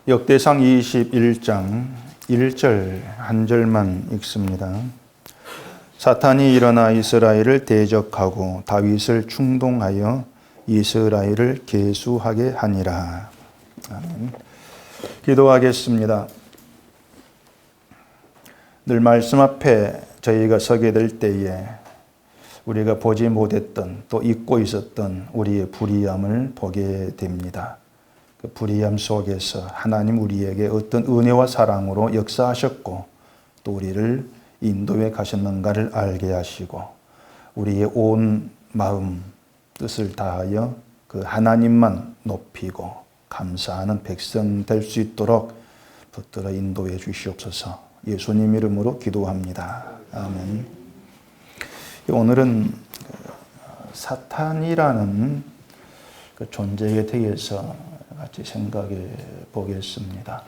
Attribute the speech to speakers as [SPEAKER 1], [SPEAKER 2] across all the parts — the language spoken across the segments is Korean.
[SPEAKER 1] 역대상 21장 1절 한 절만 읽습니다. 사탄이 일어나 이스라엘을 대적하고 다윗을 충동하여 이스라엘을 계수하게 하니라. 아멘. 기도하겠습니다. 늘 말씀 앞에 저희가 서게 될 때에 우리가 보지 못했던 또 잊고 있었던 우리의 불의함을 보게 됩니다. 그 불의함 속에서 하나님 우리에게 어떤 은혜와 사랑으로 역사하셨고 또 우리를 인도해 가셨는가를 알게 하시고 우리의 온 마음 뜻을 다하여 그 하나님만 높이고 감사하는 백성 될 수 있도록 붙들어 인도해 주시옵소서. 예수님 이름으로 기도합니다. 아멘. 오늘은 사탄이라는 그 존재에 대해서 같이 생각해 보겠습니다.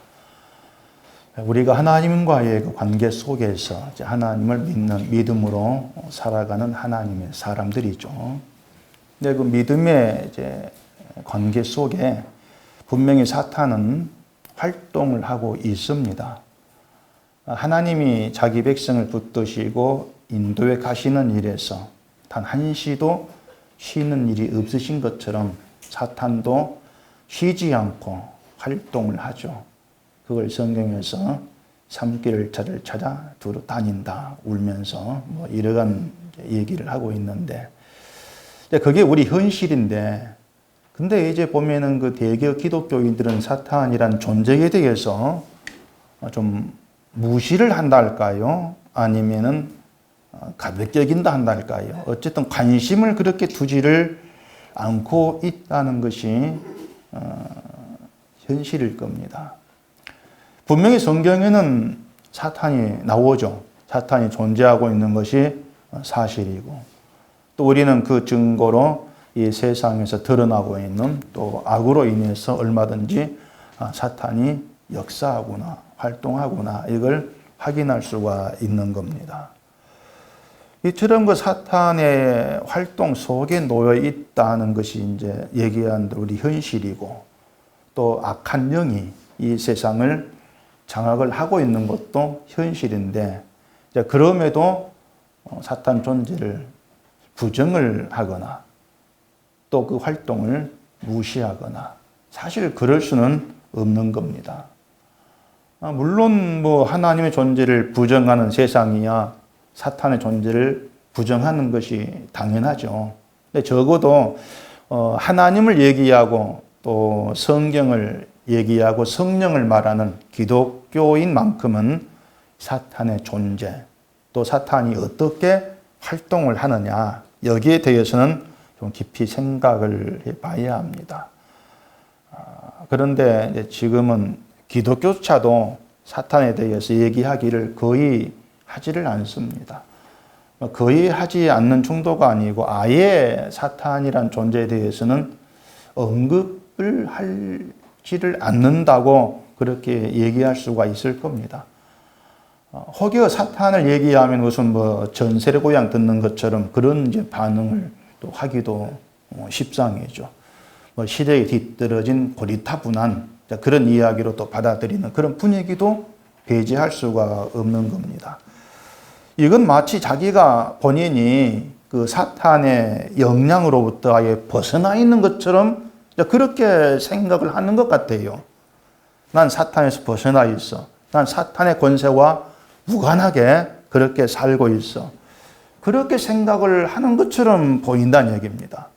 [SPEAKER 1] 우리가 하나님과의 그 관계 속에서 하나님을 믿는 믿음으로 살아가는 하나님의 사람들이죠. 근데 그 믿음의 이제 관계 속에 분명히 사탄은 활동을 하고 있습니다. 하나님이 자기 백성을 붙드시고 인도에 가시는 일에서 단 한시도 쉬는 일이 없으신 것처럼 사탄도 쉬지 않고 활동을 하죠. 그걸 성경에서 산길을 찾아 두루 다닌다 울면서 뭐 이러한 얘기를 하고 있는데 그게 우리 현실인데 근데 이제 보면은 그 대개 기독교인들은 사탄이란 존재에 대해서 좀 무시를 한다 할까요? 아니면은 가볍게 여긴다 한다 할까요? 어쨌든 관심을 그렇게 두지를 않고 있다는 것이 현실일 겁니다. 분명히 성경에는 사탄이 나오죠. 사탄이 존재하고 있는 것이 사실이고 또 우리는 그 증거로 이 세상에서 드러나고 있는 또 악으로 인해서 얼마든지 사탄이 역사하구나 활동하구나 이걸 확인할 수가 있는 겁니다. 이처럼 그 사탄의 활동 속에 놓여 있다는 것이 이제 얘기한 우리 현실이고 또 악한 영이 이 세상을 장악을 하고 있는 것도 현실인데 그럼에도 사탄 존재를 부정을 하거나 또 그 활동을 무시하거나 사실 그럴 수는 없는 겁니다. 물론 뭐 하나님의 존재를 부정하는 세상이야 사탄의 존재를 부정하는 것이 당연하죠. 근데 적어도 하나님을 얘기하고 또 성경을 얘기하고 성령을 말하는 기독교인만큼은 사탄의 존재 또 사탄이 어떻게 활동을 하느냐 여기에 대해서는 좀 깊이 생각을 해봐야 합니다. 그런데 이제 지금은 기독교조차도 사탄에 대해서 얘기하기를 거의 하지를 않습니다. 거의 하지 않는 정도가 아니고 아예 사탄이란 존재에 대해서는 언급을 하지를 않는다고 그렇게 얘기할 수가 있을 겁니다. 혹여 사탄을 얘기하면 무슨 뭐 전세례 고향 듣는 것처럼 그런 이제 반응을 또 하기도 십상이죠. 뭐 시대에 뒤떨어진 고리타분한 그런 이야기로 또 받아들이는 그런 분위기도 배제할 수가 없는 겁니다. 이건 마치 자기가 본인이 그 사탄의 영향으로부터 아예 벗어나 있는 것처럼 그렇게 생각을 하는 것 같아요. 난 사탄에서 벗어나 있어. 난 사탄의 권세와 무관하게 그렇게 살고 있어. 그렇게 생각을 하는 것처럼 보인다는 얘기입니다.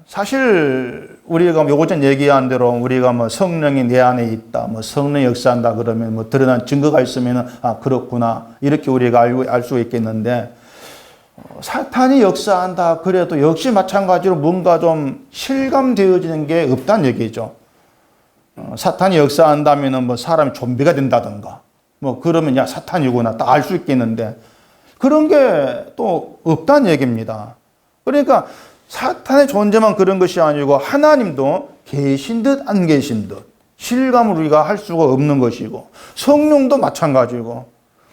[SPEAKER 1] 사실 우리가 요즘 얘기한 대로 우리가 뭐 성령이 내 안에 있다, 뭐 성령이 역사한다 그러면 뭐 드러난 증거가 있으면은 그렇구나 이렇게 우리가 알 수 있겠는데 사탄이 역사한다 그래도 역시 마찬가지로 뭔가 좀 실감되어지는 게 없다는 얘기죠. 사탄이 역사한다면은 뭐 사람이 좀비가 된다든가 뭐 그러면 야 사탄이구나 딱 알 수 있겠는데 그런 게 또 없다는 얘기입니다. 그러니까 사탄의 존재만 그런 것이 아니고 하나님도 계신 듯 안 계신 듯 실감을 우리가 할 수가 없는 것이고 성령도 마찬가지고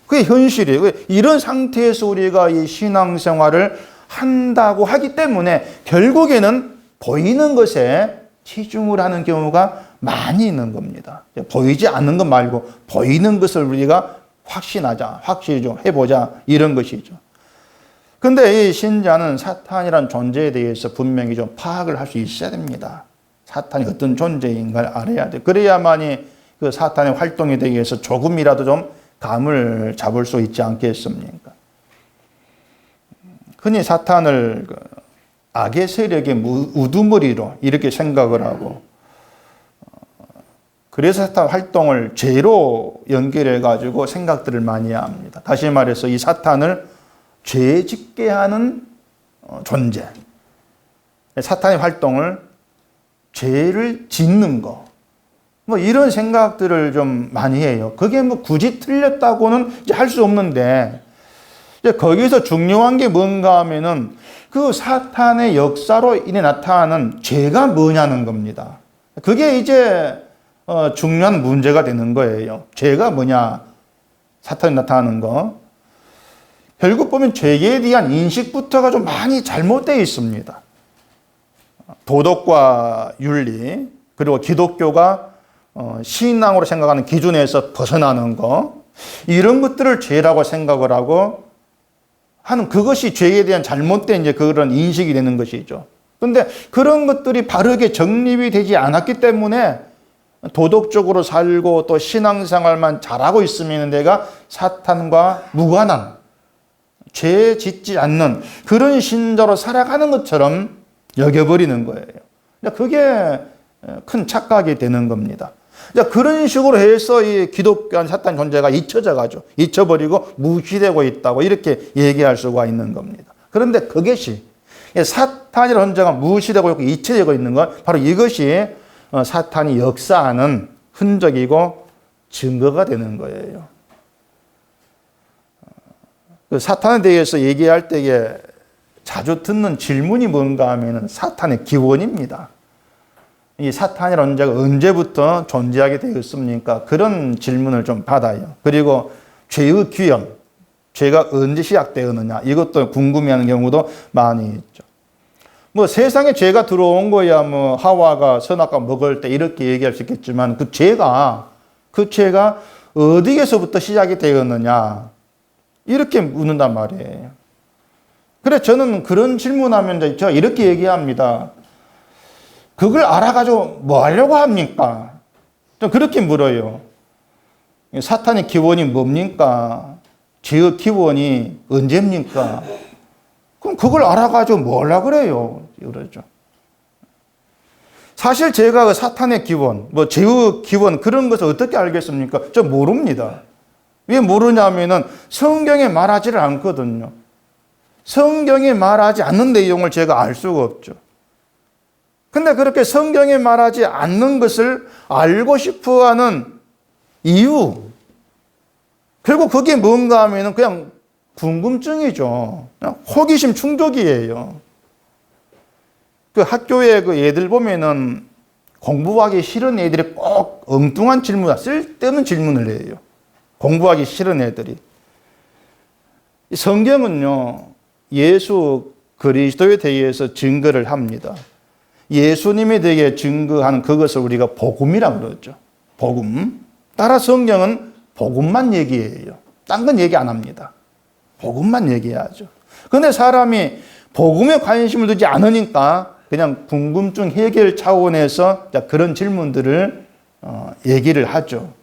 [SPEAKER 1] 그게 현실이에요. 이런 상태에서 우리가 이 신앙생활을 한다고 하기 때문에 결국에는 보이는 것에 치중을 하는 경우가 많이 있는 겁니다. 보이지 않는 것 말고 보이는 것을 우리가 확신하자, 확실히 좀 해보자, 이런 것이죠. 근데 이 신자는 사탄이란 존재에 대해서 분명히 좀 파악을 할 수 있어야 됩니다. 사탄이 어떤 존재인가를 알아야 돼. 그래야만이 그 사탄의 활동에 대해서 조금이라도 좀 감을 잡을 수 있지 않겠습니까? 흔히 사탄을 악의 세력의 우두머리로 이렇게 생각을 하고, 그래서 사탄 활동을 죄로 연결해 가지고 생각들을 많이 합니다. 다시 말해서 이 사탄을 죄 짓게 하는 존재, 사탄의 활동을 죄를 짓는 거, 뭐 이런 생각들을 좀 많이 해요. 그게 뭐 굳이 틀렸다고는 할 수 없는데, 이제 거기서 중요한 게 뭔가 하면은 그 사탄의 역사로 인해 나타나는 죄가 뭐냐는 겁니다. 그게 이제 중요한 문제가 되는 거예요. 죄가 뭐냐, 사탄이 나타나는 거. 결국 보면 죄에 대한 인식부터가 좀 많이 잘못되어 있습니다. 도덕과 윤리, 그리고 기독교가 신앙으로 생각하는 기준에서 벗어나는 거, 이런 것들을 죄라고 생각을 하고 하는, 그것이 죄에 대한 잘못된 이제 그런 인식이 되는 것이죠. 그런데 그런 것들이 바르게 정립이 되지 않았기 때문에 도덕적으로 살고 또 신앙생활만 잘하고 있으면 내가 사탄과 무관한, 죄 짓지 않는 그런 신자로 살아가는 것처럼 여겨버리는 거예요. 그게 큰 착각이 되는 겁니다. 그런 식으로 해서 이 기독교한 사탄 존재가 잊혀버리고 무시되고 있다고 이렇게 얘기할 수가 있는 겁니다. 그런데 그것이, 사탄이라는 존재가 무시되고 있고 잊혀지고 있는 건 바로 이것이 사탄이 역사하는 흔적이고 증거가 되는 거예요. 그 사탄에 대해서 얘기할 때에 자주 듣는 질문이 뭔가 하면은 사탄의 기원입니다. 이 사탄이라는 존재가 언제부터 존재하게 되었습니까? 그런 질문을 좀 받아요. 그리고 죄의 기원, 죄가 언제 시작되었느냐, 이것도 궁금해하는 경우도 많이 있죠. 뭐 세상에 죄가 들어온 거야 뭐 하와가 선악과 먹을 때 이렇게 얘기할 수 있겠지만, 그 죄가 어디에서부터 시작이 되었느냐, 이렇게 묻는단 말이에요. 그래, 저는 그런 질문하면 제가 이렇게 얘기합니다. 그걸 알아가지고 뭐 하려고 합니까? 좀 그렇게 물어요. 사탄의 기원이 뭡니까? 죄의 기원이 언제입니까? 그럼 그걸 알아가지고 뭐 하려고 그래요? 그러죠. 사실 제가 그 사탄의 기원, 뭐 죄의 기원, 그런 것을 어떻게 알겠습니까? 저 모릅니다. 왜 모르냐면은 성경에 말하지를 않거든요. 성경에 말하지 않는 내용을 제가 알 수가 없죠. 근데 그렇게 성경에 말하지 않는 것을 알고 싶어 하는 이유, 결국 그게 뭔가 하면은 그냥 궁금증이죠. 그냥 호기심 충족이에요. 그 학교에 그 애들 보면은 공부하기 싫은 애들이 꼭 엉뚱한 질문, 쓸데없는 질문을 해요. 공부하기 싫은 애들이. 성경은요, 예수 그리스도에 대해서 증거를 합니다. 예수님에 대해 증거하는 그것을 우리가 복음이라고 그러죠. 복음. 따라 성경은 복음만 얘기해요. 딴 건 얘기 안 합니다. 복음만 얘기하죠. 그런데 사람이 복음에 관심을 두지 않으니까 그냥 궁금증 해결 차원에서 그런 질문들을 얘기를 하죠.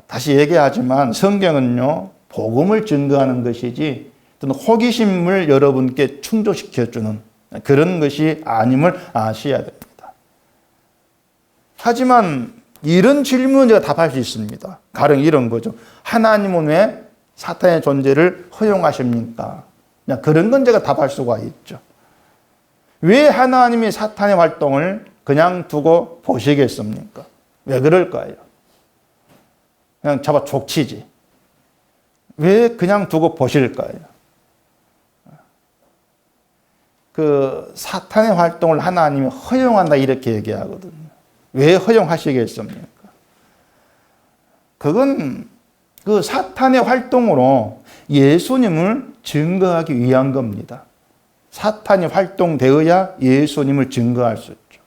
[SPEAKER 1] 다시 얘기하지만 성경은요, 복음을 증거하는 것이지 어떤 호기심을 여러분께 충족시켜주는 그런 것이 아님을 아셔야 됩니다. 하지만 이런 질문은 제가 답할 수 있습니다. 가령 이런 거죠. 하나님은 왜 사탄의 존재를 허용하십니까? 그런 건 제가 답할 수가 있죠. 왜 하나님이 사탄의 활동을 그냥 두고 보시겠습니까? 왜 그럴까요? 그냥 잡아 족치지. 왜 그냥 두고 보실까요? 그 사탄의 활동을 하나님이 허용한다 이렇게 얘기하거든요. 왜 허용하시겠습니까? 그건 그 사탄의 활동으로 예수님을 증거하기 위한 겁니다. 사탄이 활동되어야 예수님을 증거할 수 있죠.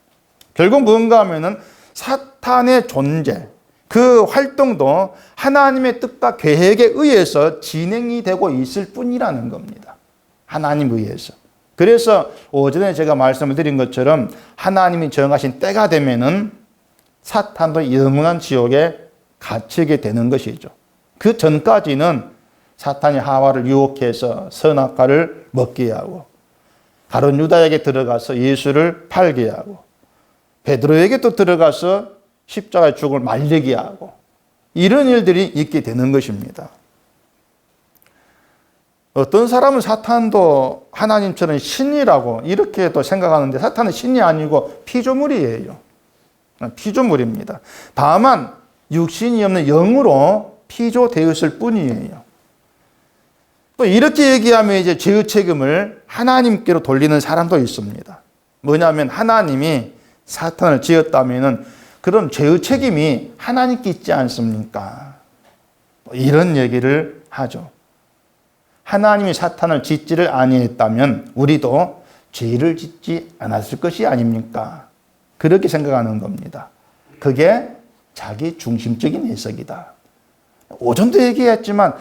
[SPEAKER 1] 결국 뭔가 하면은 사탄의 존재, 그 활동도 하나님의 뜻과 계획에 의해서 진행이 되고 있을 뿐이라는 겁니다. 하나님 의해서. 그래서 오전에 제가 말씀을 드린 것처럼 하나님이 정하신 때가 되면은 사탄도 영원한 지옥에 갇히게 되는 것이죠. 그 전까지는 사탄이 하와를 유혹해서 선악과를 먹게 하고, 가룟 유다에게 들어가서 예수를 팔게 하고, 베드로에게 또 들어가서 십자가의 죽음을 말리게 하고, 이런 일들이 있게 되는 것입니다. 어떤 사람은 사탄도 하나님처럼 신이라고 이렇게 또 생각하는데, 사탄은 신이 아니고 피조물이에요. 피조물입니다. 다만 육신이 없는 영으로 피조되었을 뿐이에요. 또 이렇게 얘기하면 이제 죄의 책임을 하나님께로 돌리는 사람도 있습니다. 뭐냐면 하나님이 사탄을 지었다면은 그럼 죄의 책임이 하나님께 있지 않습니까? 이런 얘기를 하죠. 하나님이 사탄을 짓지를 아니했다면 우리도 죄를 짓지 않았을 것이 아닙니까? 그렇게 생각하는 겁니다. 그게 자기 중심적인 해석이다. 오전도 얘기했지만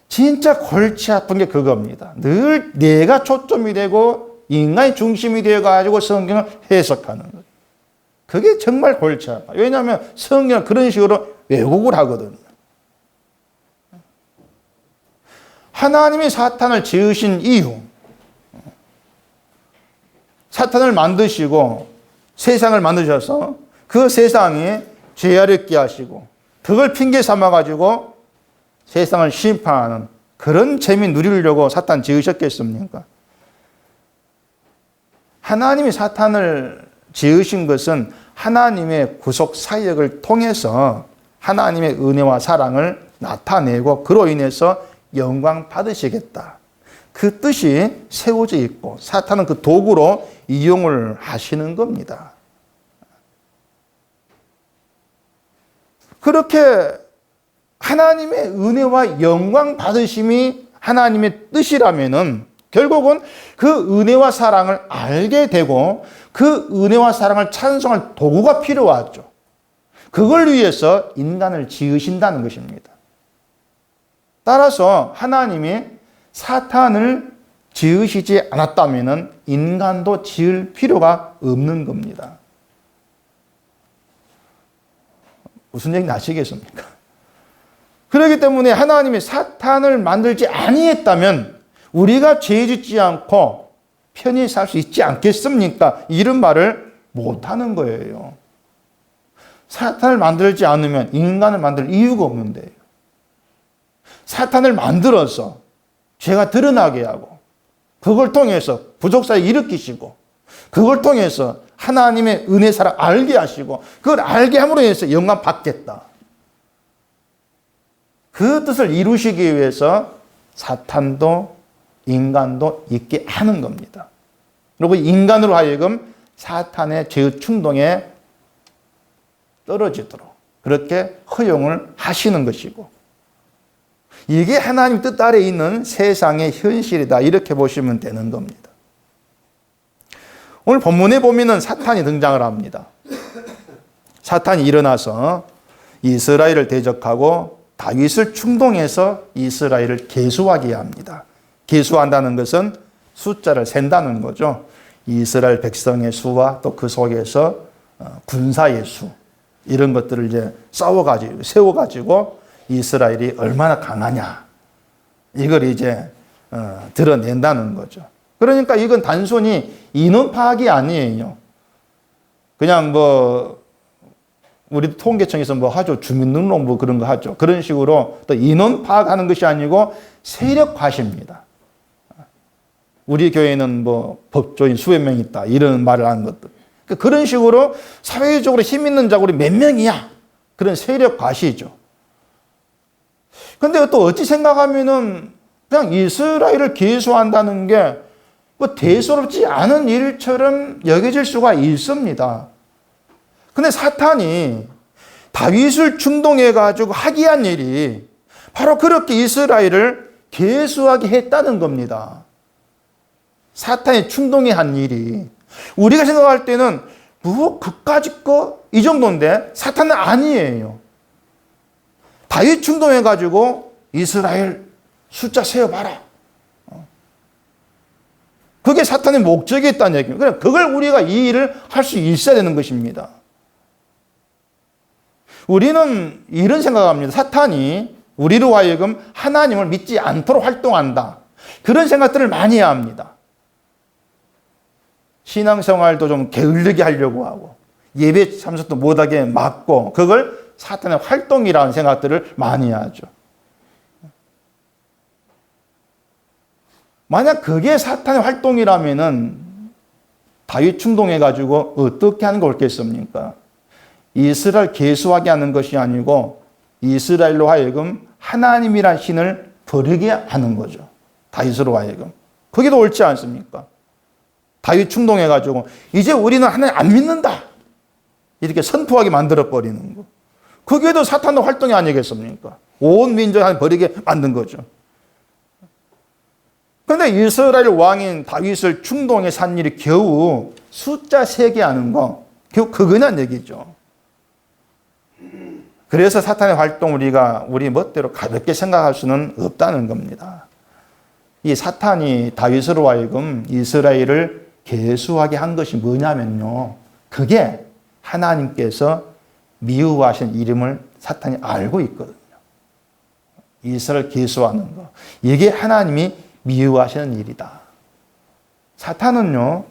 [SPEAKER 1] 진짜 골치 아픈 게 그겁니다. 늘 내가 초점이 되고 인간이 중심이 되어가지고 성경을 해석하는 거예요. 그게 정말 골치 아파요. 왜냐하면 성경을 그런 식으로 왜곡을 하거든요. 하나님이 사탄을 지으신 이유, 사탄을 만드시고 세상을 만드셔서 그 세상에 죄어렵게 하시고 그걸 핑계 삼아가지고 세상을 심판하는 그런 재미 누리려고 사탄 지으셨겠습니까? 하나님이 사탄을 지으신 것은 하나님의 구속 사역을 통해서 하나님의 은혜와 사랑을 나타내고 그로 인해서 영광 받으시겠다. 그 뜻이 세워져 있고 사탄은 그 도구로 이용을 하시는 겁니다. 그렇게 하나님의 은혜와 영광 받으심이 하나님의 뜻이라면은 결국은 그 은혜와 사랑을 알게 되고 그 은혜와 사랑을 찬송할 도구가 필요하죠. 그걸 위해서 인간을 지으신다는 것입니다. 따라서 하나님이 사탄을 지으시지 않았다면 인간도 지을 필요가 없는 겁니다. 무슨 얘기인지 아시겠습니까? 그렇기 때문에 하나님이 사탄을 만들지 아니했다면 우리가 죄 짓지 않고 편히 살 수 있지 않겠습니까? 이런 말을 못하는 거예요. 사탄을 만들지 않으면 인간을 만들 이유가 없는데요. 사탄을 만들어서 죄가 드러나게 하고 그걸 통해서 부족사에 일으키시고 그걸 통해서 하나님의 은혜 사랑 알게 하시고 그걸 알게 함으로 인해서 영광 받겠다. 그 뜻을 이루시기 위해서 사탄도 인간도 있게 하는 겁니다. 그리고 인간으로 하여금 사탄의 죄의 충동에 떨어지도록 그렇게 허용을 하시는 것이고 이게 하나님 뜻 아래에 있는 세상의 현실이다. 이렇게 보시면 되는 겁니다. 오늘 본문에 보면은 사탄이 등장을 합니다. 사탄이 일어나서 이스라엘을 대적하고 다윗을 충동해서 이스라엘을 계수하게 합니다. 계수한다는 것은 숫자를 센다는 거죠. 이스라엘 백성의 수와 또 그 속에서 군사의 수 이런 것들을 이제 세워가지고 이스라엘이 얼마나 강하냐 이걸 이제 드러낸다는 거죠. 그러니까 이건 단순히 인원 파악이 아니에요. 그냥 뭐 우리 통계청에서 뭐 하죠. 주민등록 뭐 그런 거 하죠. 그런 식으로 또 인원 파악하는 것이 아니고 세력 과시입니다. 우리 교회는 뭐 법조인 수백 명 있다 이런 말을 하는 것들. 그런 식으로 사회적으로 힘 있는 자가 우리 몇 명이야. 그런 세력 과시죠. 근데 또 어찌 생각하면은 그냥 이스라엘을 계수한다는 게 뭐 대수롭지 않은 일처럼 여겨질 수가 있습니다. 근데 사탄이 다윗을 충동해가지고 하게 한 일이 바로 그렇게 이스라엘을 계수하게 했다는 겁니다. 사탄이 충동해 한 일이 우리가 생각할 때는 뭐 그까짓 거 이 정도인데 사탄은 아니에요. 다윗 충동해가지고 이스라엘 숫자 세어봐라. 그게 사탄의 목적이 있다는 얘기입니다. 그래, 그걸 우리가 이 일을 할 수 있어야 되는 것입니다. 우리는 이런 생각을 합니다. 사탄이 우리로 하여금 하나님을 믿지 않도록 활동한다. 그런 생각들을 많이 해야 합니다. 신앙생활도 좀 게을르게 하려고 하고 예배 참석도 못하게 막고 그걸 사탄의 활동이라는 생각들을 많이 하죠. 만약 그게 사탄의 활동이라면은 다윗 충동해가지고 어떻게 하는 거 옳겠습니까? 이스라엘 계수하게 하는 것이 아니고 이스라엘로 하여금 하나님이란 신을 버리게 하는 거죠. 다윗으로 하여금. 그게 더 옳지 않습니까? 다윗 충동해가지고 이제 우리는 하나님 안 믿는다. 이렇게 선포하게 만들어버리는 거. 그게 더 사탄의 활동이 아니겠습니까? 온 민족을 버리게 만든 거죠. 그런데 이스라엘 왕인 다윗을 충동해서 한 일이 겨우 숫자 세게 하는 거, 겨우 그거란 얘기죠. 그래서 사탄의 활동 우리 멋대로 가볍게 생각할 수는 없다는 겁니다. 이 사탄이 다윗으로 하여금 이스라엘을 계수하게 한 것이 뭐냐면요. 그게 하나님께서 미워하신 이름을 사탄이 알고 있거든요. 이스라엘 계수하는 거. 이게 하나님이 미워하시는 일이다. 사탄은요.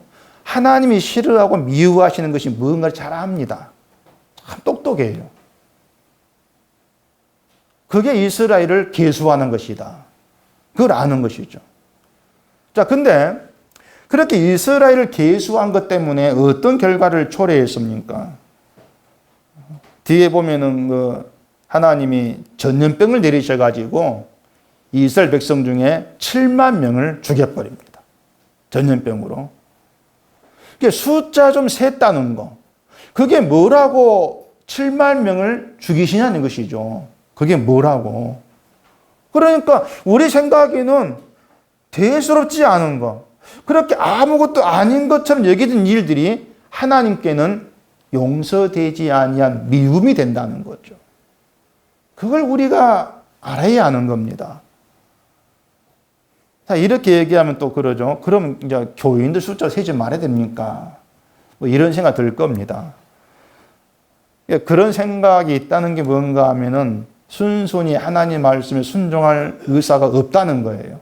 [SPEAKER 1] 하나님이 싫어하고 미워하시는 것이 무언가를 잘 압니다. 참 똑똑해요. 그게 이스라엘을 계수하는 것이다. 그걸 아는 것이죠. 자, 근데 그렇게 이스라엘을 계수한 것 때문에 어떤 결과를 초래했습니까? 뒤에 보면은 하나님이 전염병을 내리셔가지고 이스라엘 백성 중에 7만 명을 죽여버립니다. 전염병으로. 그게 숫자 좀 셌다는 거. 그게 뭐라고 7만 명을 죽이시냐는 것이죠. 그게 뭐라고. 그러니까 우리 생각에는 대수롭지 않은 거. 그렇게 아무것도 아닌 것처럼 여기던 일들이 하나님께는 용서되지 아니한 미움이 된다는 거죠. 그걸 우리가 알아야 하는 겁니다. 자, 이렇게 얘기하면 또 그러죠. 그럼 이제 교인들 숫자 세지 말아야 됩니까? 뭐 이런 생각 들 겁니다. 그런 생각이 있다는 게 뭔가 하면은 순순히 하나님 말씀에 순종할 의사가 없다는 거예요.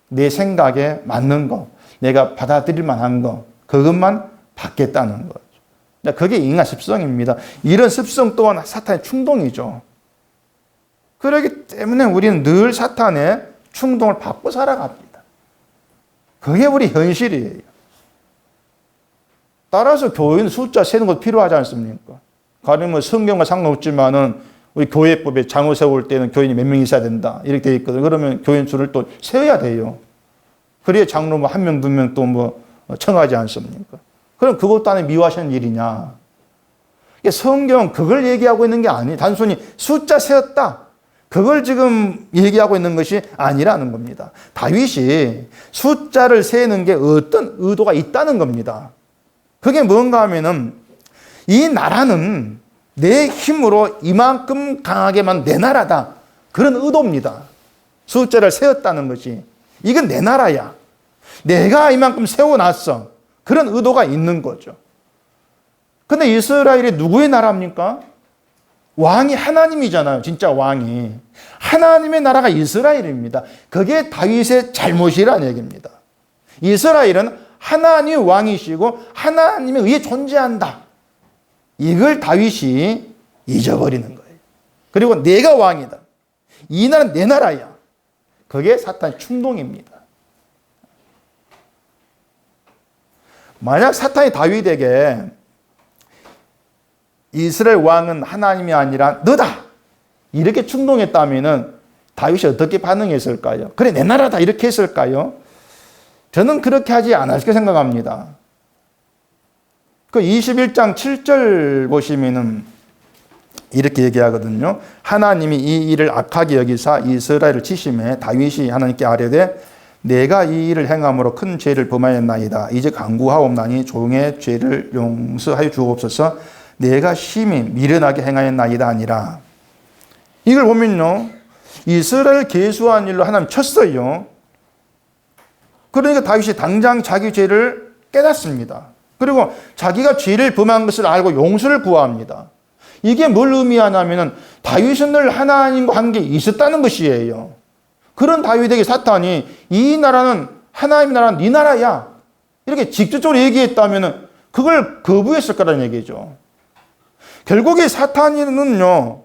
[SPEAKER 1] 내 생각에 맞는 거, 내가 받아들일 만한 거, 그것만 받겠다는 거죠. 그게 인간 습성입니다. 이런 습성 또한 사탄의 충동이죠. 그렇기 때문에 우리는 늘 사탄의 충동을 받고 살아갑니다. 그게 우리 현실이에요. 따라서 교인 숫자 세는 것도 필요하지 않습니까? 가령 성경과 상관없지만은 우리 교회법에 장로 세울 때는 교인이 몇 명 있어야 된다. 이렇게 되어 있거든요. 그러면 교인 수를 또 세워야 돼요. 그래야 장로 뭐 1명, 2명 또 뭐 청하지 않습니까? 그럼 그것도 안에 미워하시는 일이냐? 성경은 그걸 얘기하고 있는 게 아니에요. 단순히 숫자 세었다. 그걸 지금 얘기하고 있는 것이 아니라는 겁니다. 다윗이 숫자를 세는 게 어떤 의도가 있다는 겁니다. 그게 뭔가 하면은 이 나라는 내 힘으로 이만큼 강하게만 내 나라다. 그런 의도입니다. 숫자를 세웠다는 것이. 이건 내 나라야. 내가 이만큼 세워놨어. 그런 의도가 있는 거죠. 근데 이스라엘이 누구의 나라입니까? 왕이 하나님이잖아요. 진짜 왕이. 하나님의 나라가 이스라엘입니다. 그게 다윗의 잘못이라는 얘기입니다. 이스라엘은 하나님의 왕이시고 하나님에 의해 존재한다. 이걸 다윗이 잊어버리는 거예요. 그리고 내가 왕이다. 이 나라는 내 나라야. 그게 사탄의 충동입니다. 만약 사탄이 다윗에게 이스라엘 왕은 하나님이 아니라 너다. 이렇게 충동했다면 다윗이 어떻게 반응했을까요? 그래 내 나라다 이렇게 했을까요? 저는 그렇게 하지 않았을 생각합니다. 그 21장 7절 보시면은 이렇게 얘기하거든요. 하나님이 이 일을 악하게 여기사 이스라엘을 치심해 다윗이 하나님께 아뢰되 내가 이 일을 행함으로 큰 죄를 범하였나이다. 이제 간구하옵나니 종의 죄를 용서하여 주옵소서. 내가 심히 미련하게 행하였나이다 아니라. 이걸 보면요, 이스라엘 계수한 일로 하나님 쳤어요. 그러니까 다윗이 당장 자기 죄를 깨닫습니다. 그리고 자기가 죄를 범한 것을 알고 용서를 구합니다. 이게 뭘 의미하냐면 다윗은 늘 하나님과 관계에 있었다는 것이에요. 그런 다윗에게 사탄이 이 나라는 하나님의 나라는 네 나라야, 이렇게 직접적으로 얘기했다면 그걸 거부했을 거라는 얘기죠. 결국에 사탄이는요,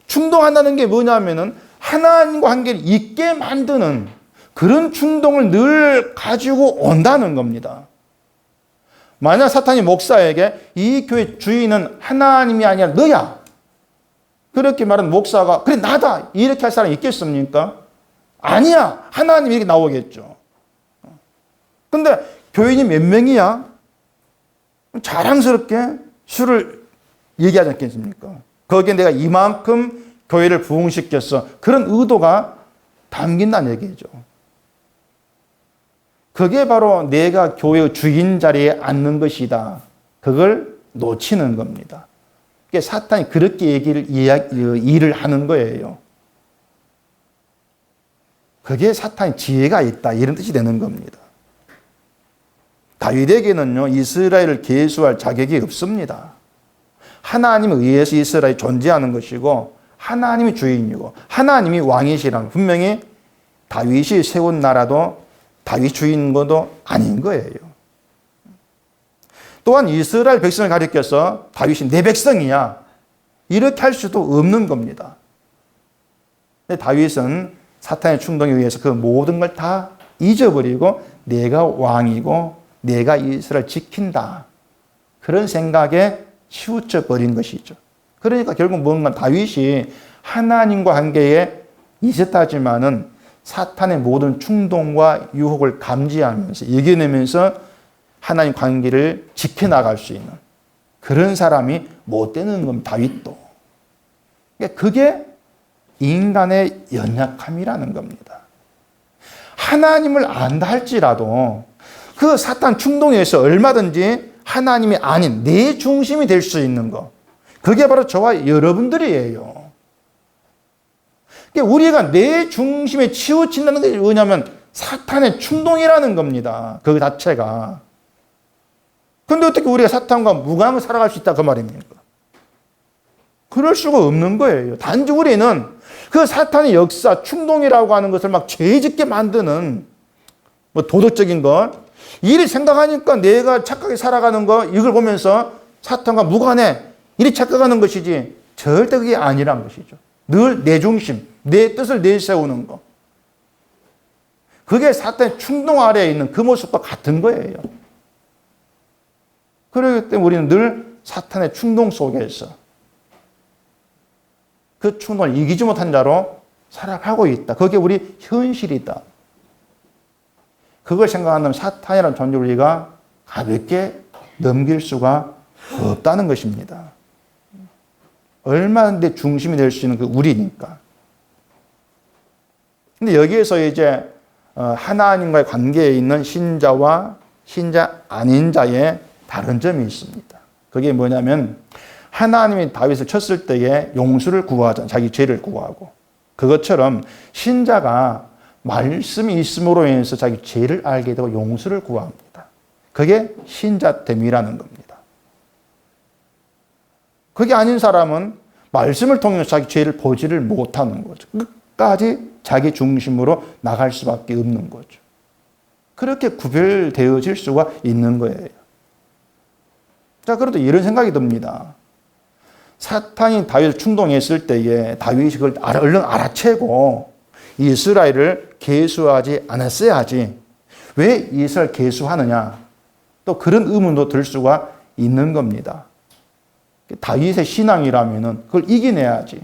[SPEAKER 1] 충동한다는 게 뭐냐면은 하나님과 관계를 있게 만드는 그런 충동을 늘 가지고 온다는 겁니다. 만약 사탄이 목사에게 이 교회 주인은 하나님이 아니라 너야, 그렇게 말하는 목사가 그래 나다 이렇게 할 사람이 있겠습니까? 아니야, 하나님 이렇게 나오겠죠. 근데 교인이 몇 명이야? 자랑스럽게 수를 얘기하지 않겠습니까? 거기에 내가 이만큼 교회를 부흥시켰어, 그런 의도가 담긴다는 얘기죠. 그게 바로 내가 교회의 주인 자리에 앉는 것이다. 그걸 놓치는 겁니다. 그러니까 사탄이 그렇게 일을 하는 거예요. 그게 사탄의 지혜가 있다, 이런 뜻이 되는 겁니다. 다윗에게는요, 이스라엘을 계수할 자격이 없습니다. 하나님에 의해서 이스라엘이 존재하는 것이고 하나님이 주인이고 하나님이 왕이시라는, 분명히 다윗이 세운 나라도 다윗 주인인 것도 아닌 거예요. 또한 이스라엘 백성을 가리켜서 다윗이 내 백성이야, 이렇게 할 수도 없는 겁니다. 근데 다윗은 사탄의 충동에 의해서 그 모든 걸 다 잊어버리고 내가 왕이고 내가 이스라엘을 지킨다, 그런 생각에 치우쳐 버린 것이죠. 그러니까 결국 뭔가 다윗이 하나님과 관계에 있었다지만은 사탄의 모든 충동과 유혹을 감지하면서 이겨내면서 하나님 관계를 지켜나갈 수 있는 그런 사람이 못 되는 겁니다, 다윗도. 그게 인간의 연약함이라는 겁니다. 하나님을 안다 할지라도 그 사탄 충동에 의해서 얼마든지 하나님이 아닌 내 중심이 될 수 있는 것, 그게 바로 저와 여러분들이에요. 우리가 내 중심에 치우친다는 게 뭐냐면 사탄의 충동이라는 겁니다. 그 자체가. 그런데 어떻게 우리가 사탄과 무관하게 살아갈 수 있다, 그 말입니까? 그럴 수가 없는 거예요. 단지 우리는 그 사탄의 역사, 충동이라고 하는 것을 막 죄짓게 만드는 뭐 도덕적인 것, 이를 생각하니까 내가 착하게 살아가는 거, 이걸 보면서 사탄과 무관해, 이리 착각하는 것이지 절대 그게 아니란 것이죠. 늘 내 중심, 내 뜻을 내세우는 거. 그게 사탄의 충동 아래에 있는 그 모습과 같은 거예요. 그렇기 때문에 우리는 늘 사탄의 충동 속에서 그 충동을 이기지 못한 자로 살아가고 있다. 그게 우리 현실이다. 그걸 생각한다면 사탄이라는 존재를 우리가 가볍게 넘길 수가 없다는 것입니다. 얼마나 내 중심이 될 수 있는 그 우리니까. 근데 여기에서 이제 하나님과의 관계에 있는 신자와 신자 아닌 자의 다른 점이 있습니다. 그게 뭐냐면 하나님이 다윗을 쳤을 때에 용서를 구하자, 자기 죄를 구하고, 그것처럼 신자가 말씀이 있음으로 인해서 자기 죄를 알게 되고 용서를 구합니다. 그게 신자됨이라는 겁니다. 그게 아닌 사람은 말씀을 통해서 자기 죄를 보지를 못하는 거죠. 끝까지 자기 중심으로 나갈 수밖에 없는 거죠. 그렇게 구별되어질 수가 있는 거예요. 자, 그래도 이런 생각이 듭니다. 사탄이 다윗을 충동했을 때에 다윗이 그걸 얼른 알아채고 이스라엘을 계수하지 않았어야지. 왜 이스라엘 계수하느냐? 또 그런 의문도 들 수가 있는 겁니다. 다윗의 신앙이라면은 그걸 이겨내야지.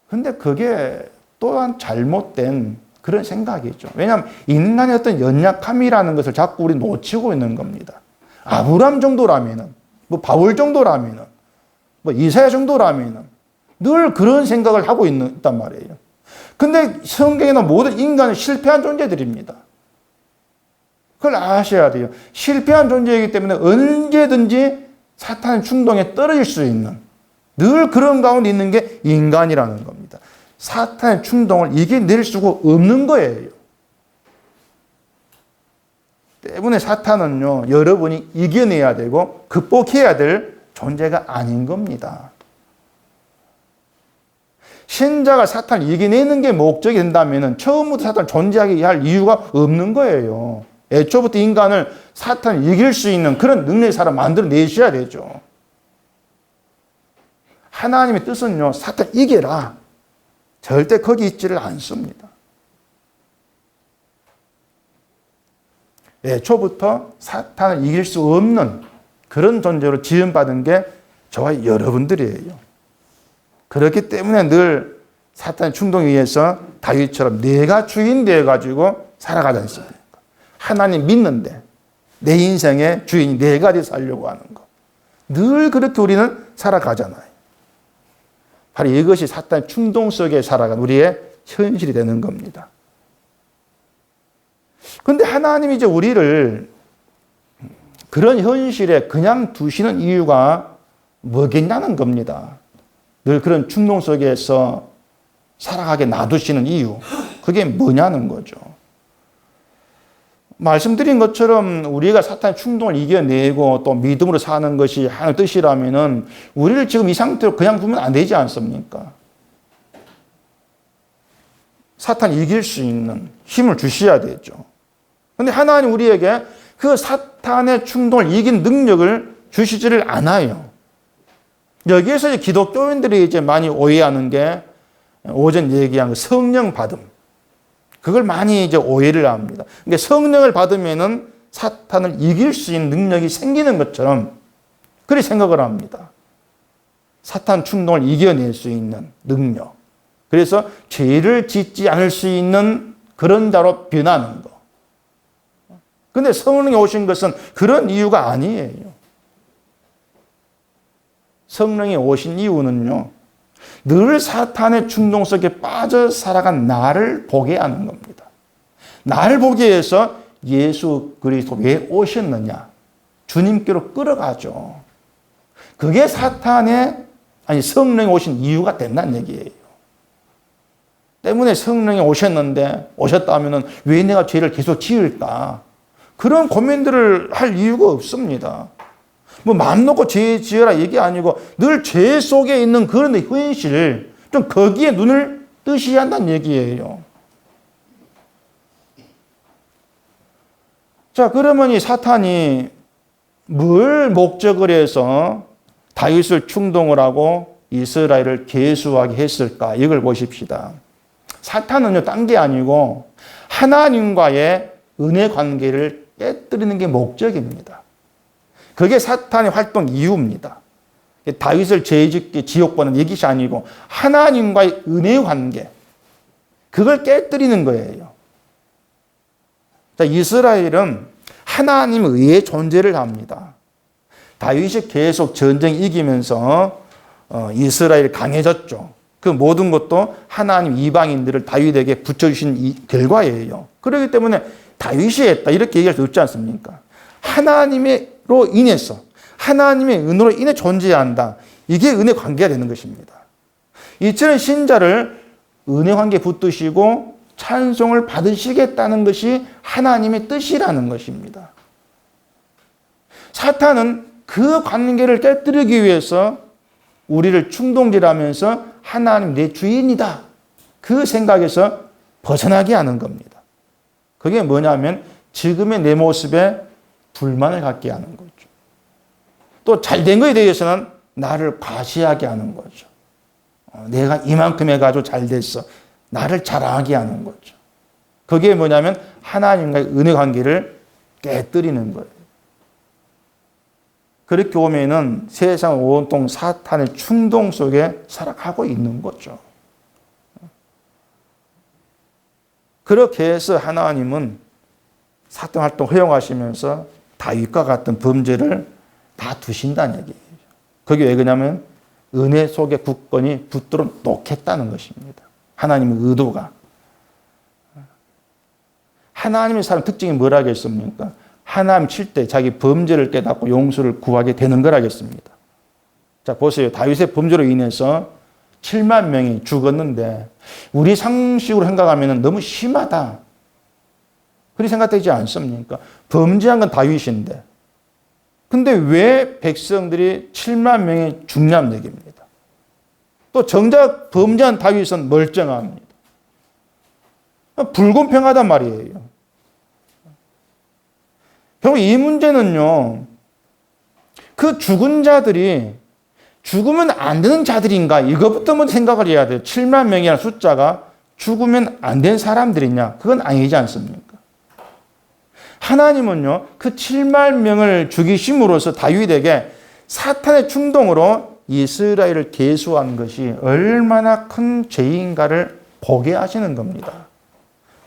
[SPEAKER 1] 근데 그게 또한 잘못된 그런 생각이죠. 왜냐하면 인간의 어떤 연약함이라는 것을 자꾸 우리 놓치고 있는 겁니다. 아브라함 정도라면은, 뭐 바울 정도라면은, 뭐 이사야 정도라면은 늘 그런 생각을 하고 있단 말이에요. 근데 성경에는 모든 인간은 실패한 존재들입니다. 그걸 아셔야 돼요. 실패한 존재이기 때문에 언제든지 사탄의 충동에 떨어질 수 있는, 늘 그런 가운데 있는 게 인간이라는 겁니다. 사탄의 충동을 이겨낼 수가 없는 거예요. 때문에 사탄은요, 여러분이 이겨내야 되고 극복해야 될 존재가 아닌 겁니다. 신자가 사탄을 이겨내는 게 목적이 된다면 처음부터 사탄을 존재하게 할 이유가 없는 거예요. 애초부터 인간을 사탄을 이길 수 있는 그런 능력의 사람 만들어내셔야 되죠. 하나님의 뜻은요, 사탄 이겨라. 절대 거기 있지를 않습니다. 애초부터 사탄을 이길 수 없는 그런 존재로 지음받은 게 저와 여러분들이에요. 그렇기 때문에 늘 사탄의 충동에 의해서 다윗처럼 내가 주인 되어가지고 살아가지 않습니까? 하나님 믿는데 내 인생의 주인이 내가 돼서 살려고 하는 거. 늘 그렇게 우리는 살아가잖아요. 바로 이것이 사탄의 충동 속에 살아간 우리의 현실이 되는 겁니다. 그런데 하나님이 이제 우리를 그런 현실에 그냥 두시는 이유가 뭐겠냐는 겁니다. 늘 그런 충동 속에서 살아가게 놔두시는 이유, 그게 뭐냐는 거죠. 말씀드린 것처럼 우리가 사탄의 충동을 이겨내고 또 믿음으로 사는 것이 하나님의 뜻이라면은 우리를 지금 이 상태로 그냥 두면 안 되지 않습니까? 사탄을 이길 수 있는 힘을 주셔야 되죠. 그런데 하나님 우리에게 그 사탄의 충동을 이긴 능력을 주시지를 않아요. 여기에서 이제 기독교인들이 이제 많이 오해하는 게 오전 얘기한 성령 받음. 그걸 많이 이제 오해를 합니다. 그러니까 성령을 받으면은 사탄을 이길 수 있는 능력이 생기는 것처럼 그렇게 생각을 합니다. 사탄 충동을 이겨낼 수 있는 능력. 그래서 죄를 짓지 않을 수 있는 그런 자로 변하는 거. 근데 성령이 오신 것은 그런 이유가 아니에요. 성령이 오신 이유는요, 늘 사탄의 충동 속에 빠져 살아간 나를 보게 하는 겁니다. 나를 보게 해서 예수 그리스도 왜 오셨느냐? 주님께로 끌어가죠. 그게 성령이 오신 이유가 된다는 얘기예요. 때문에 성령이 오셨다면 왜 내가 죄를 계속 지을까? 그런 고민들을 할 이유가 없습니다. 뭐 마음 놓고 죄 지어라 얘기 아니고 늘 죄 속에 있는 그런 현실, 좀 거기에 눈을 뜨셔야 한다는 얘기예요. 자, 그러면 이 사탄이 뭘 목적을 해서 다윗을 충동을 하고 이스라엘을 계수하게 했을까? 이걸 보십시다. 사탄은요, 딴 게 아니고 하나님과의 은혜 관계를 깨뜨리는 게 목적입니다. 그게 사탄의 활동 이유입니다. 다윗을 죄짓게 지옥 보는 얘기가 아니고 하나님과의 은혜 관계, 그걸 깨뜨리는 거예요. 자, 이스라엘은 하나님에 의해 존재를 합니다. 다윗이 계속 전쟁 이기면서 이스라엘이 강해졌죠. 그 모든 것도 하나님 이방인들을 다윗에게 붙여주신 이 결과예요. 그렇기 때문에 다윗이 했다 이렇게 얘기할 수 없지 않습니까? 하나님으로 인해서, 하나님의 은혜로 인해 존재한다. 이게 은혜 관계가 되는 것입니다. 이처럼 신자를 은혜 관계에 붙드시고 찬송을 받으시겠다는 것이 하나님의 뜻이라는 것입니다. 사탄은 그 관계를 깨뜨리기 위해서 우리를 충동질하면서 하나님 내 주인이다. 그 생각에서 벗어나게 하는 겁니다. 그게 뭐냐면 지금의 내 모습에 불만을 갖게 하는 거죠. 또 잘된 것에 대해서는 나를 과시하게 하는 거죠. 내가 이만큼 해가지고 잘 됐어. 나를 자랑하게 하는 거죠. 그게 뭐냐면 하나님과의 은혜 관계를 깨뜨리는 거예요. 그렇게 오면은 세상 온통 사탄의 충동 속에 살아가고 있는 거죠. 그렇게 해서 하나님은 사탄 활동 허용하시면서 다윗과 같은 범죄를 다 두신다는 얘기예요. 그게 왜 그러냐면 은혜 속에 굳건히 붙들어 놓겠다는 것입니다. 하나님의 의도가. 하나님의 사람 특징이 뭐라겠습니까? 하나님 칠 때 자기 범죄를 깨닫고 용서를 구하게 되는 거라겠습니다. 자, 보세요. 다윗의 범죄로 인해서 7만 명이 죽었는데 우리 상식으로 생각하면 너무 심하다. 그렇게 생각되지 않습니까? 범죄한 건 다윗인데. 근데 왜 백성들이 7만 명이 죽냐는 얘기입니다. 또 정작 범죄한 다윗은 멀쩡합니다. 불공평하단 말이에요. 결국 이 문제는요, 그 죽은 자들이 죽으면 안 되는 자들인가? 이것부터 먼저 생각을 해야 돼요. 7만 명이라는 숫자가 죽으면 안 된 사람들이냐? 그건 아니지 않습니까? 하나님은요, 그 7만 명을 죽이심으로써 다윗에게 사탄의 충동으로 이스라엘을 계수한 것이 얼마나 큰 죄인가를 보게 하시는 겁니다.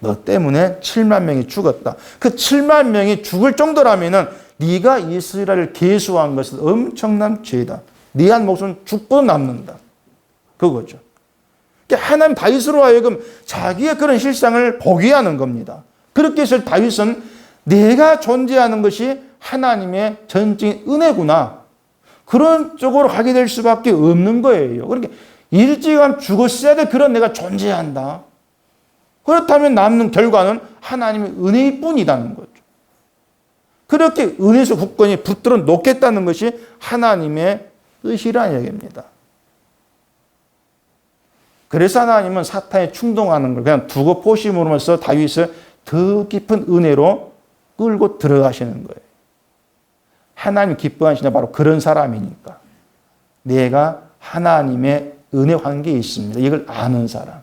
[SPEAKER 1] 너 때문에 7만 명이 죽었다. 그 7만 명이 죽을 정도라면은 네가 이스라엘을 계수한 것은 엄청난 죄다. 네 한 목숨은 죽고 남는다. 그거죠. 하나님 다윗으로 하여금 자기의 그런 실상을 보게 하는 겁니다. 그렇게 해서 다윗은 내가 존재하는 것이 하나님의 전적인 은혜구나. 그런 쪽으로 가게 될 수밖에 없는 거예요. 그러니까 일찌감 죽었어야 될 그런 내가 존재한다. 그렇다면 남는 결과는 하나님의 은혜일 뿐이라는 거죠. 그렇게 은혜에서 굳건히 붙들어 놓겠다는 것이 하나님의 뜻이라는 얘기입니다. 그래서 하나님은 사탄에 충동하는 걸 그냥 두고 보심으로써 다윗을 더 깊은 은혜로 끌고 들어가시는 거예요. 하나님 기뻐하시는 바로 그런 사람이니까. 내가 하나님의 은혜 관계에 있습니다. 이걸 아는 사람.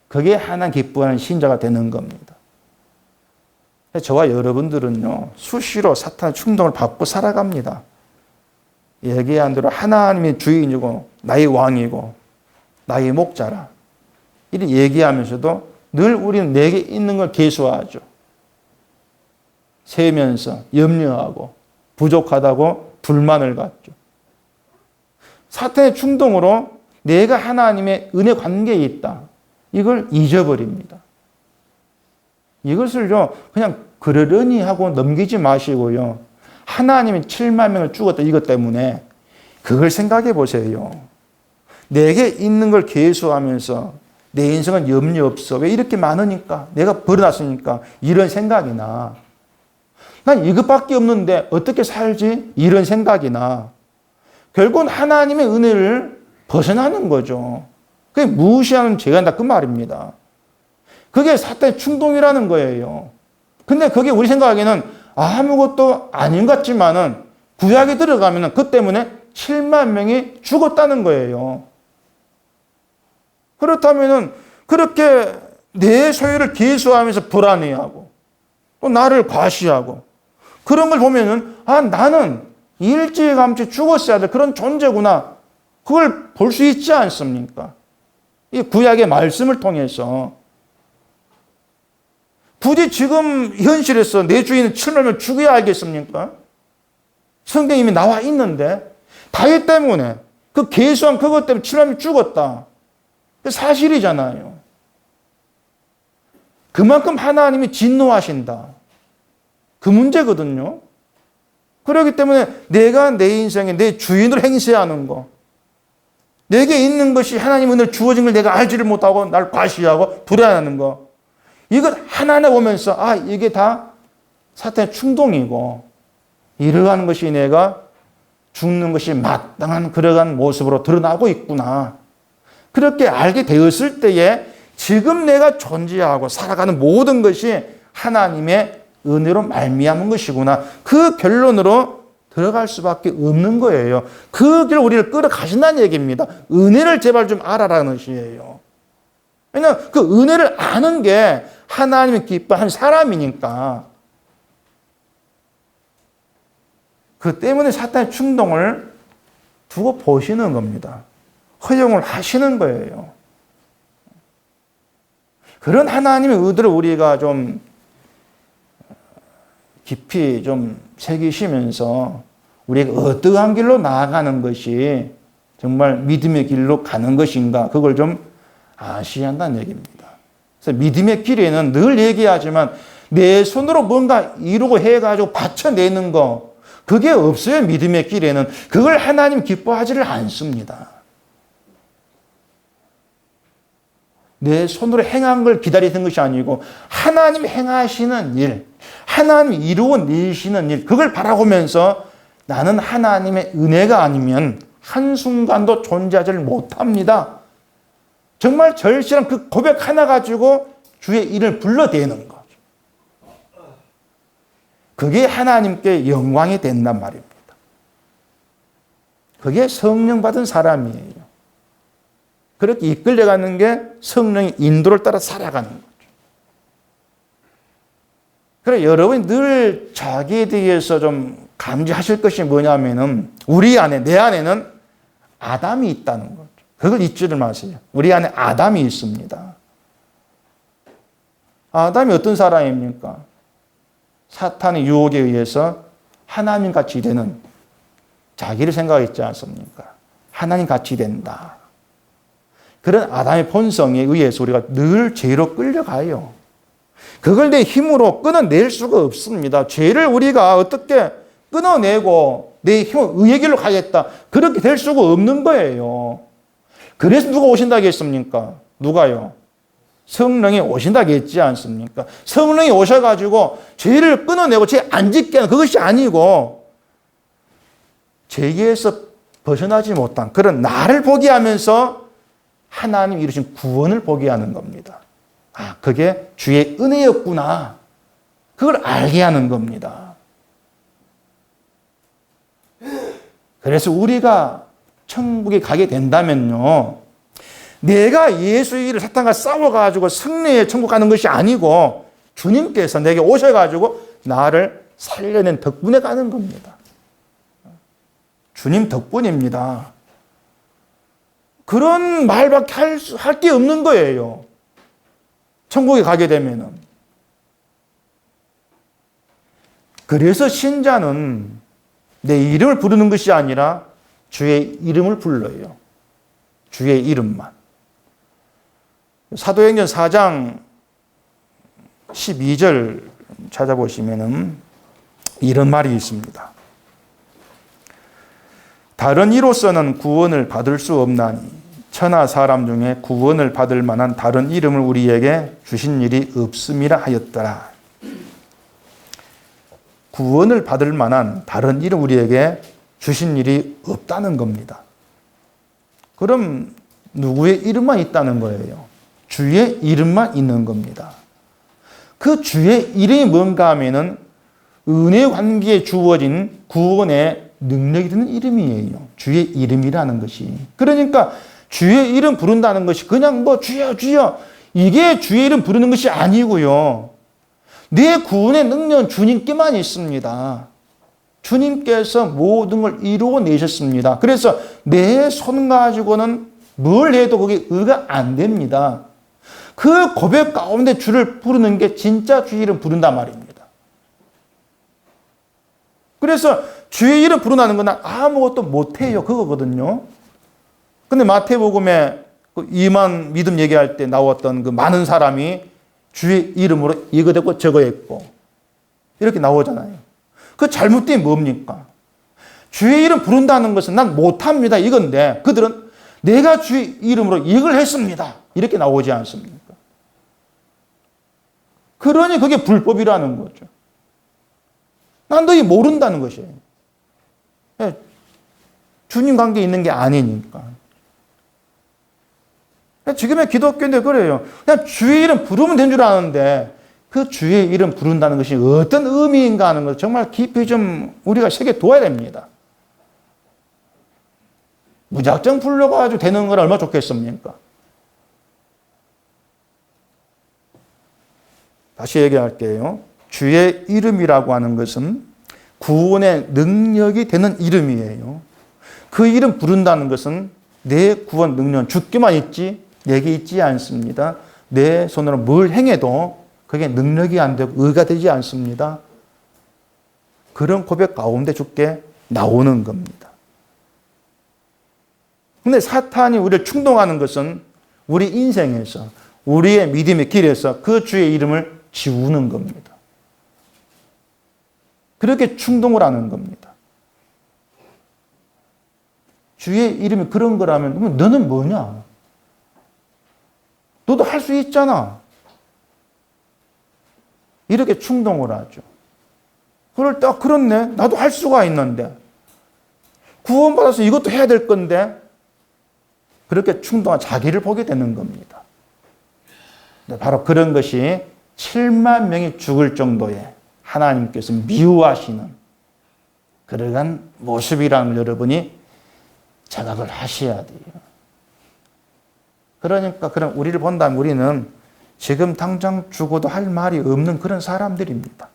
[SPEAKER 1] 그게 하나님 기뻐하는 신자가 되는 겁니다. 저와 여러분들은요, 수시로 사탄의 충동을 받고 살아갑니다. 얘기한 대로 하나님의 주인이고, 나의 왕이고, 나의 목자라. 이렇게 얘기하면서도 늘 우리는 내게 있는 걸 계수하죠. 세면서 염려하고, 부족하다고 불만을 갖죠. 사탄의 충동으로 내가 하나님의 은혜 관계에 있다. 이걸 잊어버립니다. 이것을요, 그냥 그러려니 하고 넘기지 마시고요. 하나님이 7만 명을 죽었다 이것 때문에 그걸 생각해 보세요. 내게 있는 걸 계수하면서 내 인생은 염려 없어. 왜 이렇게 많으니까? 내가 벌어놨으니까 이런 생각이나 난 이것밖에 없는데 어떻게 살지? 이런 생각이나 결국은 하나님의 은혜를 벗어나는 거죠. 그게 무시하는 죄가 된다 그 말입니다. 그게 사탄의 충동이라는 거예요. 근데 그게 우리 생각에는 아무것도 아닌 것 같지만은 구약에 들어가면은 그 때문에 7만 명이 죽었다는 거예요. 그렇다면은 그렇게 내 소유를 계수하면서 불안해하고 또 나를 과시하고 그런 걸 보면은 나는 일찌감치 죽었어야 될 그런 존재구나. 그걸 볼 수 있지 않습니까? 이 구약의 말씀을 통해서 굳이 지금 현실에서 내 주인은 7만 명을 죽여야 알겠습니까? 성경에 이미 나와 있는데 다윗 때문에 그 계수한 그것 때문에 7만 명이 죽었다. 그 사실이잖아요. 그만큼 하나님이 진노하신다. 그 문제거든요. 그렇기 때문에 내가 내 인생에 내 주인으로 행세하는 거, 내게 있는 것이 하나님 은혜를 주어진 걸 내가 알지를 못하고 날 과시하고 불안하는 거, 이걸 하나하나 보면서 이게 다 사탄의 충동이고 이러한 것이 내가 죽는 것이 마땅한 그러한 모습으로 드러나고 있구나. 그렇게 알게 되었을 때에 지금 내가 존재하고 살아가는 모든 것이 하나님의 은혜로 말미암은 것이구나. 그 결론으로 들어갈 수밖에 없는 거예요. 그 길 우리를 끌어가신다는 얘기입니다. 은혜를 제발 좀 알아라는 것이에요. 왜냐하면 그 은혜를 아는 게 하나님이 기뻐하는 사람이니까. 그 때문에 사탄의 충동을 두고 보시는 겁니다. 허용을 하시는 거예요. 그런 하나님의 의도를 우리가 좀 깊이 좀 새기시면서 우리가 어떠한 길로 나아가는 것이 정말 믿음의 길로 가는 것인가 그걸 좀 아셔야 한다는 얘기입니다. 그래서 믿음의 길에는 늘 얘기하지만 내 손으로 뭔가 이루고 해가지고 받쳐내는 거, 그게 없어요. 믿음의 길에는. 그걸 하나님 기뻐하지를 않습니다. 내 손으로 행한 걸 기다리는 것이 아니고 하나님 행하시는 일, 하나님 이루어내시는 일, 그걸 바라보면서 나는 하나님의 은혜가 아니면 한순간도 존재하지를 못합니다. 정말 절실한 그 고백 하나 가지고 주의 이름을 불러대는 거죠. 그게 하나님께 영광이 된단 말입니다. 그게 성령 받은 사람이에요. 그렇게 이끌려가는 게 성령의 인도를 따라 살아가는 거죠. 그래, 여러분이 늘 자기에 대해서 좀 감지하실 것이 뭐냐면은 우리 안에, 내 안에는 아담이 있다는 거죠. 그걸 잊지를 마세요. 우리 안에 아담이 있습니다. 아담이 어떤 사람입니까? 사탄의 유혹에 의해서 하나님같이 되는, 자기를 생각했지 않습니까? 하나님같이 된다. 그런 아담의 본성에 의해서 우리가 늘 죄로 끌려가요. 그걸 내 힘으로 끊어낼 수가 없습니다. 죄를 우리가 어떻게 끊어내고 내 힘으로 의의 길로 가겠다, 그렇게 될 수가 없는 거예요. 그래서 누가 오신다고 했습니까? 누가요? 성령이 오신다고 했지 않습니까? 성령이 오셔가지고 죄를 끊어내고 죄 안 짓게 하는 그것이 아니고 죄에서 벗어나지 못한 그런 나를 보게 하면서 하나님 이루신 구원을 보게 하는 겁니다. 아, 그게 주의 은혜였구나. 그걸 알게 하는 겁니다. 그래서 우리가 천국에 가게 된다면요, 내가 예수의 일을 사탄과 싸워가지고 승리의 천국 가는 것이 아니고 주님께서 내게 오셔가지고 나를 살려낸 덕분에 가는 겁니다. 주님 덕분입니다. 그런 말밖에 할 게 없는 거예요. 천국에 가게 되면은. 그래서 신자는 내 이름을 부르는 것이 아니라 주의 이름을 불러요. 주의 이름만. 사도행전 4장 12절 찾아보시면은 이런 말이 있습니다. 다른 이로서는 구원을 받을 수 없나니 천하 사람 중에 구원을 받을 만한 다른 이름을 우리에게 주신 일이 없음이라 하였더라. 구원을 받을 만한 다른 이름 우리에게 주신 일이 없다는 겁니다. 그럼 누구의 이름만 있다는 거예요? 주의 이름만 있는 겁니다. 그 주의 이름이 뭔가 하면은 은혜 관계에 주어진 구원의 능력이 되는 이름이에요. 주의 이름이라는 것이. 그러니까 주의 이름 부른다는 것이 그냥 뭐 주여 주여 이게 주의 이름 부르는 것이 아니고요. 내 구원의 능력은 주님께만 있습니다. 주님께서 모든 걸 이루어내셨습니다. 그래서 내 손 가지고는 뭘 해도 그게 의가 안 됩니다. 그 고백 가운데 주를 부르는 게 진짜 주의 이름 부른단 말입니다. 그래서 주의 이름 부른다는 건 난 아무것도 못해요. 그거거든요. 근데 마태복음에 그 2만 믿음 얘기할 때 나왔던 그 많은 사람이 주의 이름으로 이거 됐고 저거 했고 이렇게 나오잖아요. 그 잘못된 뭡니까? 주의 이름 부른다는 것은 난 못합니다 이건데 그들은 내가 주의 이름으로 이걸 했습니다 이렇게 나오지 않습니까? 그러니 그게 불법이라는 거죠. 난 너희 모른다는 것이에요. 주님 관계에 있는 게 아니니까. 지금의 기독교인들 그래요. 그냥 주의 이름 부르면 된 줄 아는데 그 주의 이름 부른다는 것이 어떤 의미인가 하는 걸 정말 깊이 좀 우리가 새겨둬야 됩니다. 무작정 불러가지고 되는 건 얼마나 좋겠습니까? 다시 얘기할게요. 주의 이름이라고 하는 것은 구원의 능력이 되는 이름이에요. 그 이름 부른다는 것은 내 구원 능력은 주께만 있지 내게 있지 않습니다. 내 손으로 뭘 행해도 그게 능력이 안 되고 의가 되지 않습니다. 그런 고백 가운데 주께 나오는 겁니다. 근데 사탄이 우리를 충동하는 것은 우리 인생에서, 우리의 믿음의 길에서 그 주의 이름을 지우는 겁니다. 그렇게 충동을 하는 겁니다. 주의 이름이 그런 거라면 너는 뭐냐? 너도 할 수 있잖아. 이렇게 충동을 하죠. 그럴 때 그렇네. 나도 할 수가 있는데. 구원받아서 이것도 해야 될 건데. 그렇게 충동한 자기를 보게 되는 겁니다. 바로 그런 것이 7만 명이 죽을 정도의 하나님께서 미워하시는 그러한 모습이라는 여러분이 자각을 하셔야 돼요. 그러니까 그럼 우리를 본다면 우리는 지금 당장 죽어도 할 말이 없는 그런 사람들입니다.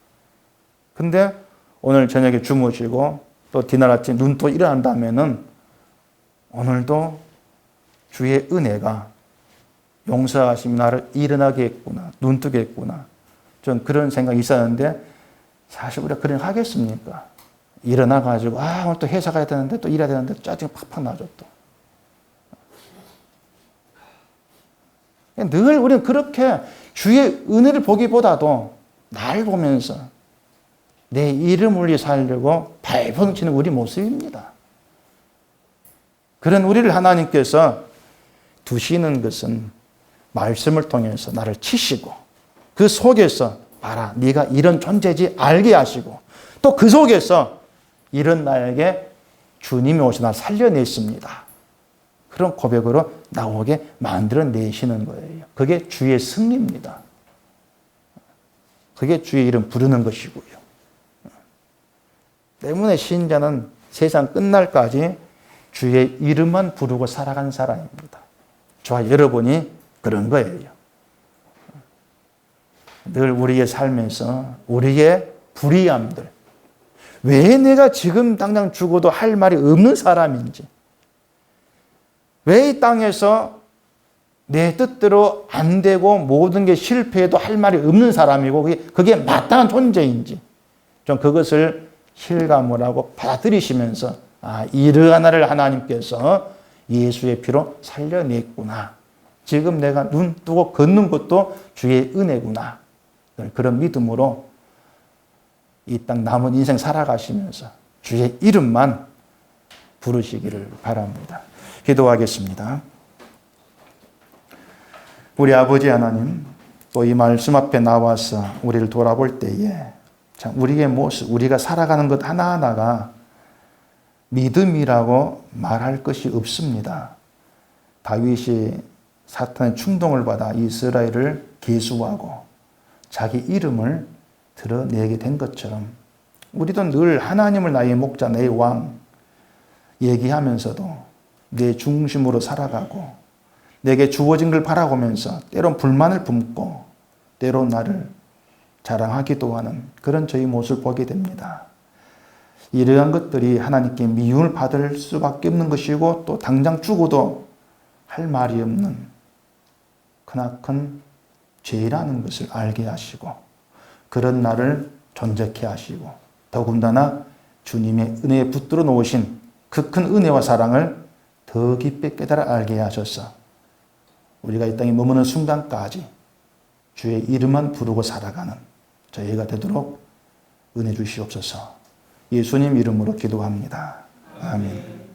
[SPEAKER 1] 근데 오늘 저녁에 주무시고 또 뒤날 아침 눈 또 일어난다면은 오늘도 주의 은혜가 용서하심이 나를 일어나게 했구나, 눈 뜨게 했구나. 좀 그런 생각이 있었는데 사실 우리가 그런 하겠습니까? 일어나가지고 오늘 또 회사 가야 되는데 또 일해야 되는데 짜증이 팍팍 나죠 또. 늘 우리는 그렇게 주의 은혜를 보기보다도 날 보면서 내 이름을 위해 살려고 발버둥치는 우리 모습입니다. 그런 우리를 하나님께서 두시는 것은 말씀을 통해서 나를 치시고 그 속에서 봐라 네가 이런 존재지 알게 하시고 또 그 속에서 이런 나에게 주님이 오셔서 나를 살려냈습니다. 그런 고백으로 나오게 만들어내시는 거예요. 그게 주의 승리입니다. 그게 주의 이름 부르는 것이고요. 때문에 신자는 세상 끝날까지 주의 이름만 부르고 살아간 사람입니다. 저와 여러분이 그런 거예요. 늘 우리의 삶에서 우리의 불의함들, 왜 내가 지금 당장 죽어도 할 말이 없는 사람인지, 왜 이 땅에서 내 뜻대로 안 되고 모든 게 실패해도 할 말이 없는 사람이고 그게 마땅한 존재인지 좀 그것을 실감을 하고 받아들이시면서 이러한 나를 하나님께서 예수의 피로 살려냈구나. 지금 내가 눈 뜨고 걷는 것도 주의 은혜구나. 그런 믿음으로 이 땅 남은 인생 살아가시면서 주의 이름만 부르시기를 바랍니다. 기도하겠습니다. 우리 아버지 하나님, 또 이 말씀 앞에 나와서 우리를 돌아볼 때에 참 우리의 모습, 우리가 살아가는 것 하나하나가 믿음이라고 말할 것이 없습니다. 다윗이 사탄의 충동을 받아 이스라엘을 계수하고 자기 이름을 드러내게 된 것처럼 우리도 늘 하나님을 나의 목자, 나의 왕 얘기하면서도 내 중심으로 살아가고 내게 주어진 걸 바라보면서 때론 불만을 품고 때론 나를 자랑하기도 하는 그런 저희 모습을 보게 됩니다. 이러한 것들이 하나님께 미움을 받을 수밖에 없는 것이고 또 당장 죽어도 할 말이 없는 크나큰 죄라는 것을 알게 하시고 그런 나를 존재케 하시고 더군다나 주님의 은혜에 붙들어 놓으신 그 큰 은혜와 사랑을 더 깊이 깨달아 알게 하셔서 우리가 이 땅에 머무는 순간까지 주의 이름만 부르고 살아가는 저희가 되도록 은혜 주시옵소서. 예수님 이름으로 기도합니다. 아멘.